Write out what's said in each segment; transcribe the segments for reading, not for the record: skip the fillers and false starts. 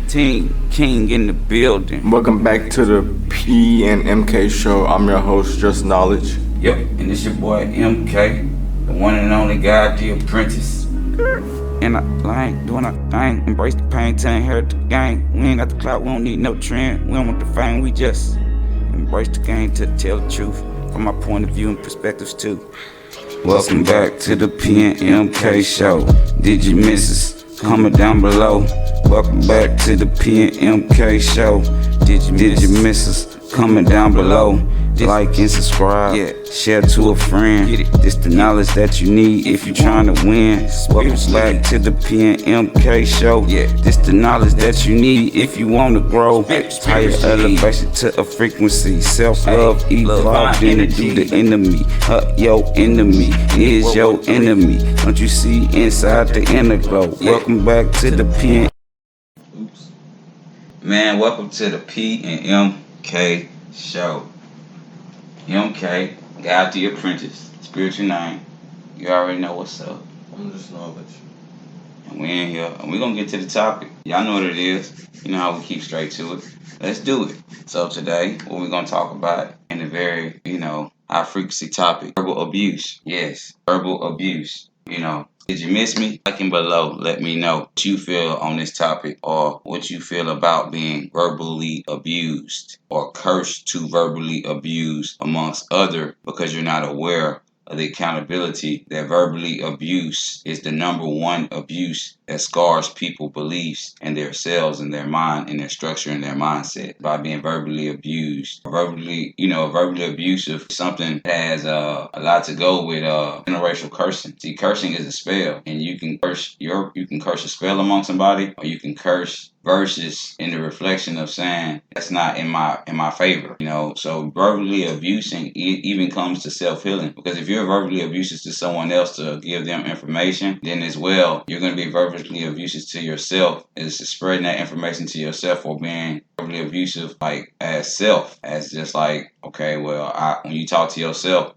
Team King in the building. Welcome back to the P and MK show. I'm your host, Just Knowledge. Yep, and it's your boy MK, the one and only guy, the apprentice. And I ain't doing a thing. Embrace the pain to inherit the game. We ain't got the clout, we don't need no trend. We don't want the fame, we just embrace the game to tell the truth from my point of view and perspectives too. Welcome back to the P and MK show. Did you miss us? Comment down below. Welcome back to the P and MK show. Did you miss us? Comment down below. Like and subscribe. Yeah. Share to a friend. This the knowledge that you need if you're trying to win. Welcome back to the P and MK show. Yeah. This the knowledge that you need if you want to grow. Higher elevation to a frequency. Self-love evolved into the enemy. Your enemy is your enemy. Don't you see inside the inner glow? Welcome back to the P. Man, welcome to the P and MK show. MK, God the Apprentice, spiritual name. You already know what's up. I'm just knowledge. And we in here, and we're gonna get to the topic. Y'all know what it is. You know how we keep straight to it. Let's do it. So today, what we're gonna talk about in a very, high frequency topic, verbal abuse. Yes, verbal abuse. Did you miss me? Like and below, let me know what you feel on this topic or what you feel about being verbally abused or cursed to verbally abuse amongst other because you're not aware of the accountability that verbally abuse is the number one abuse that scars people beliefs and their selves and their mind and their structure and their mindset by being verbally abused. Verbally abusive, something that has a lot to go with interracial cursing. See, cursing is a spell, and you can curse a spell among somebody, or you can curse verses in the reflection of saying that's not in my favor. So verbally abusing even comes to self-healing, because if you're verbally abusive to someone else to give them information, then as well you're going to be verbally abusive to yourself, is spreading that information to yourself, or being verbally abusive like as self, as just like, okay, well, when you talk to yourself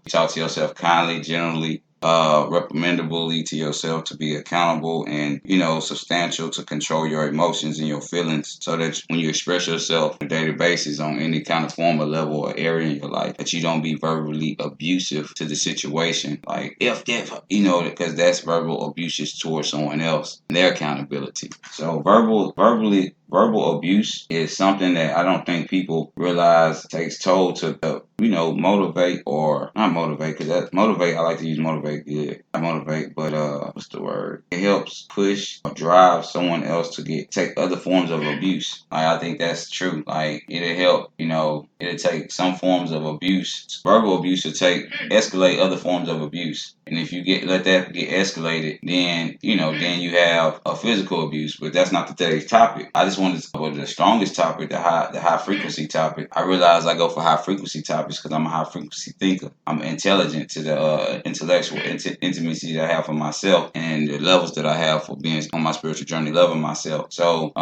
kindly, generally, recommendably to yourself, to be accountable and substantial, to control your emotions and your feelings, so that when you express yourself on a daily basis on any kind of form or level or area in your life, that you don't be verbally abusive to the situation, like if because that's verbal abuse towards someone else and their accountability. So verbal abuse is something that I don't think people realize takes toll to motivate, or not motivate, because that's motivate. I like to use motivate. Yeah, not motivate, but what's the word? It helps push or drive someone else to take other forms of abuse. I think that's true. Like, it'll help. It'll take some forms of abuse. Verbal abuse will escalate other forms of abuse. And if you let that get escalated, then you have a physical abuse. But that's not today's topic. I just wanted to go to the strongest topic, the high frequency topic. I realize I go for high frequency topics because I'm a high frequency thinker. I'm intelligent to the intellectual intimacy that I have for myself, and the levels that I have for being on my spiritual journey, loving myself. So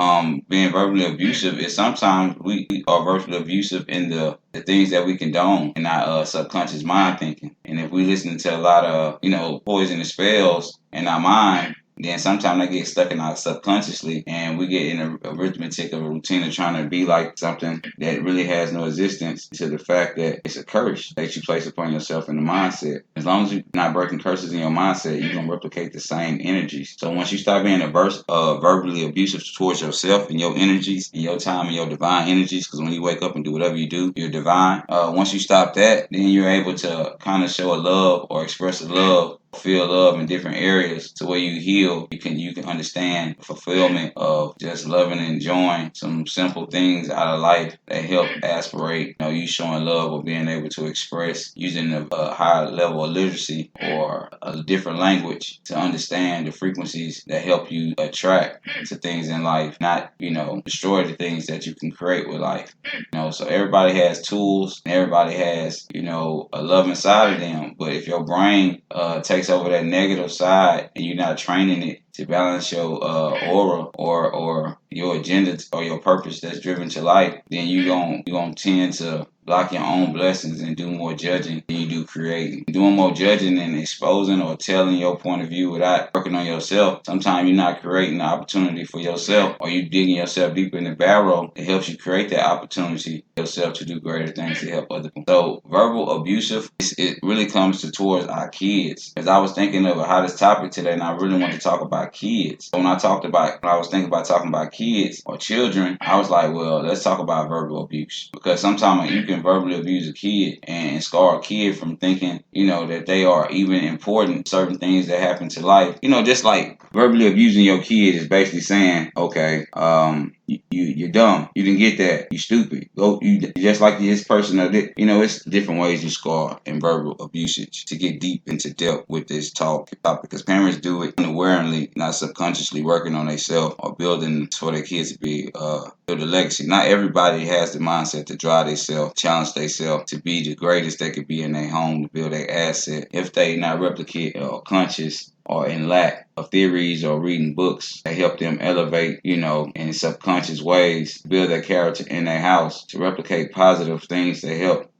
being verbally abusive is sometimes we are verbally abusive in the things that we condone in our subconscious mind thinking. And if we listen to a lot of poisonous spells in our mind, then sometimes they get stuck in our subconsciously, and we get in a arithmetic of a routine of trying to be like something that really has no existence, to the fact that it's a curse that you place upon yourself in the mindset. As long as you're not breaking curses in your mindset, you're going to replicate the same energies. So once you start being verbally abusive towards yourself and your energies and your time and your divine energies, because when you wake up and do whatever you do, you're divine. Once you stop that, then you're able to kind of show a love or express a love, feel love in different areas, to where you heal. You can understand the fulfillment of just loving and enjoying some simple things out of life that help aspirate you showing love, or being able to express using a high level of literacy or a different language to understand the frequencies that help you attract to things in life, not destroy the things that you can create with life. So everybody has tools, and everybody has a loving side of them, but if your brain takes over that negative side and you're not training it to balance your aura or your agenda or your purpose that's driven to life, then you gonna tend to block your own blessings and do more judging than you do creating. Doing more judging and exposing or telling your point of view without working on yourself, sometimes you're not creating the opportunity for yourself, or you digging yourself deeper in the barrel. It helps you create that opportunity yourself to do greater things to help other people. So verbal abusive, it really comes towards our kids. As I was thinking of a hottest topic today, and I really want to talk about kids. So when I was thinking about talking about kids or children, I was like, well, let's talk about verbal abuse, because sometimes you can verbally abuse a kid and scar a kid from thinking, that they are even important. Certain things that happen to life, just like verbally abusing your kid is basically saying, okay, you're dumb. You didn't get that. You stupid. Go. You just like this person. It's different ways you scar and verbal abusage. To get deep into depth with this topic, because parents do it unawarely, not subconsciously, working on themselves or building for their kids to build a legacy. Not everybody has the mindset to drive themselves, challenge themselves to be the greatest they could be in their home, to build their asset. If they not replicate or conscious or in lack of theories or reading books that help them elevate, in subconscious ways, build their character in their house, to replicate positive things that help,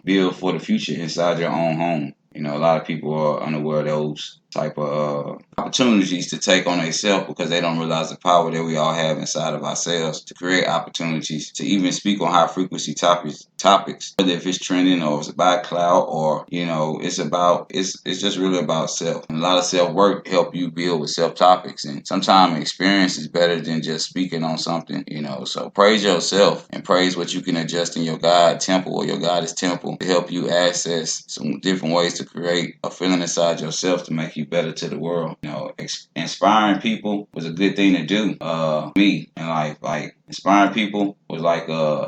build for the future inside your own home. A lot of people are unaware of those type of opportunities to take on themselves, because they don't realize the power that we all have inside of ourselves to create opportunities to even speak on high frequency topics, whether if it's trending or it's about clout, or it's just really about self. And a lot of self work help you build with self topics, and sometimes experience is better than just speaking on something. So praise yourself and praise what you can adjust in your God temple or your Goddess temple to help you access some different ways to create a feeling inside yourself to make you better to the world. Inspiring people was a good thing to do. Me and like inspiring people was like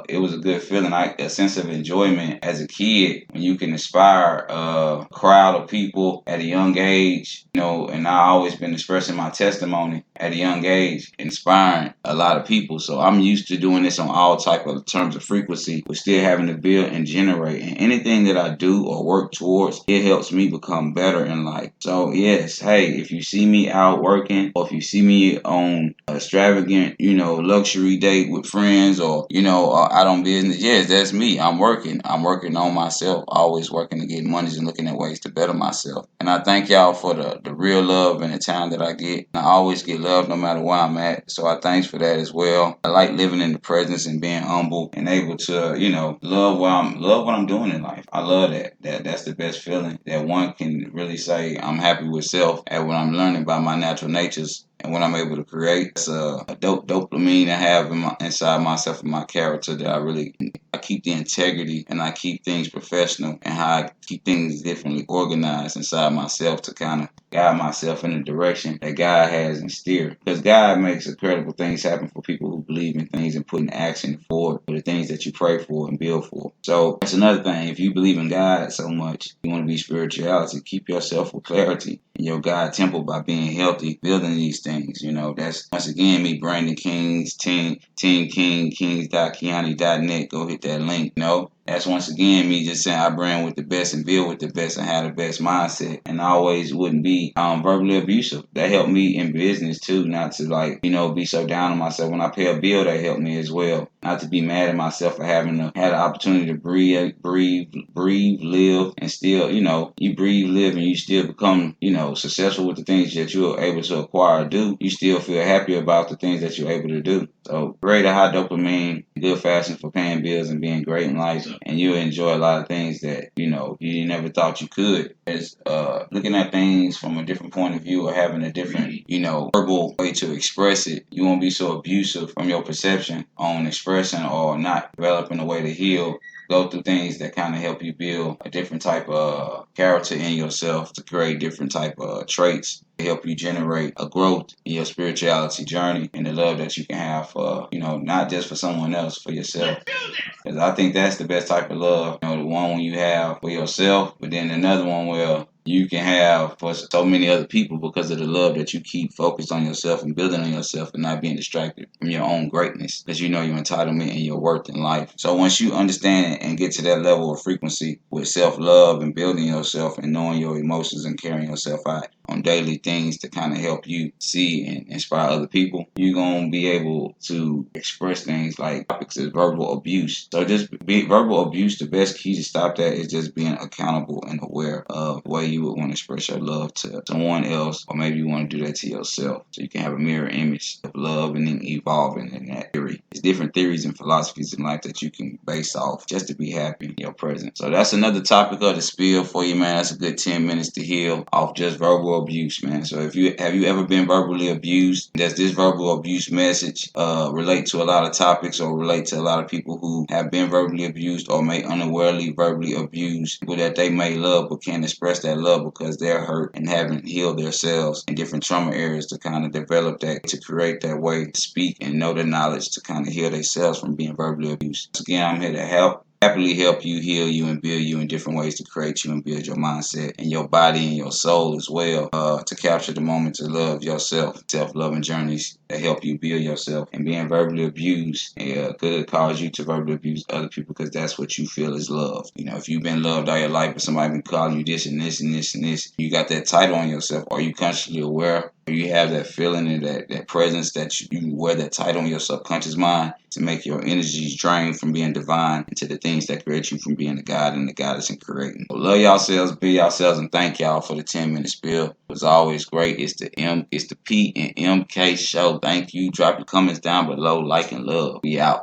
it was a good feeling, like a sense of enjoyment as a kid when you can inspire a crowd of people at a young age. And I always been expressing my testimony at a young age, inspiring a lot of people. So I'm used to doing this on all type of terms of frequency, but still having to build and generate. And anything that I do or work towards, it helps me become better in life. So yes, hey, if you see me out working, or if you see me on extravagant, luxury date with friends, or out on business, yes, that's me. I'm working on myself, always working to get monies and looking at ways to better myself. And I thank y'all for the real love and the time that I get. I always get love no matter where I'm at, so I thanks for that as well. I like living in the presence and being humble and able to love what I'm doing in life. I love that's the best feeling, that one can really say I'm happy with self at what I'm learning by my natural natures. And when I'm able to create, it's a dope dopamine to have inside myself and my character, that I keep the integrity, and I keep things professional, and how I keep things differently organized inside myself to kind of guide myself in the direction that God has in steer. Because God makes incredible things happen for people who believe in things and put in action forward for the things that you pray for and build for. So that's another thing. If you believe in God so much, you want to be spirituality, keep yourself with clarity in your God temple by being healthy, building these things. That's once again me, Brandon Kings, Team King, Kings.Kiani.net. Go hit that link. That's once again me just saying I brand with the best and build with the best and have the best mindset, and I always wouldn't be verbally abusive. That helped me in business too, not to be so down on myself. When I pay a bill, that helped me as well. Not to be mad at myself for having had the opportunity to breathe, live, and still, you breathe, live, and you still become, successful with the things that you're able to acquire or do. You still feel happy about the things that you're able to do. So great, high dopamine, good fashion for paying bills and being great in life. And you'll enjoy a lot of things that, you never thought you could. It's looking at things from a different point of view, or having a different, verbal way to express it. You won't be so abusive from your perception on expressing or not developing a way to heal. Go through things that kind of help you build a different type of character in yourself, to create different type of traits to help you generate a growth in your spirituality journey, and the love that you can have for, not just for someone else, for yourself. Because I think that's the best type of love, the one when you have for yourself, but then another one where you can have for so many other people because of the love that you keep focused on yourself and building on yourself and not being distracted from your own greatness, because you know your entitlement and your worth in life. So once you understand and get to that level of frequency with self-love and building yourself and knowing your emotions and carrying yourself out on daily things to kind of help you see and inspire other people, you're going to be able to express things like topics of verbal abuse. So just be verbal abuse, the best key to stop that is just being accountable and aware of the way you would want to express your love to someone else, or maybe you want to do that to yourself. So you can have a mirror image of love and then evolving in that theory. There's different theories and philosophies in life that you can base off just to be happy in your present. So that's another topic of the spiel for you, man. That's a good 10 minutes to heal off just verbal abuse, man. So if you have you ever been verbally abused, does this verbal abuse message relate to a lot of topics or relate to a lot of people who have been verbally abused or may unawarely verbally abuse people that they may love but can't express that love because they're hurt and haven't healed themselves in different trauma areas to kind of develop that, to create that way to speak and know the knowledge to kind of heal themselves from being verbally abused. Again, I'm here to happily help you, heal you, and build you in different ways to create you and build your mindset and your body and your soul as well, to capture the moment to love yourself, self-loving journeys that help you build yourself. And being verbally abused could cause you to verbally abuse other people because that's what you feel is love. You know, if you've been loved all your life but somebody been calling you this and this and this and this, you got that title on yourself. Are you consciously aware? Or you have that feeling and that presence that you wear that title on your subconscious mind to make your energies drain from being divine into the things that create you from being the God and the goddess and creating. So love yourselves, be yourselves, and thank y'all for the 10-minute spill. It was always great. It's the P and MK show. Thank you. Drop your comments down below, like and love. We out.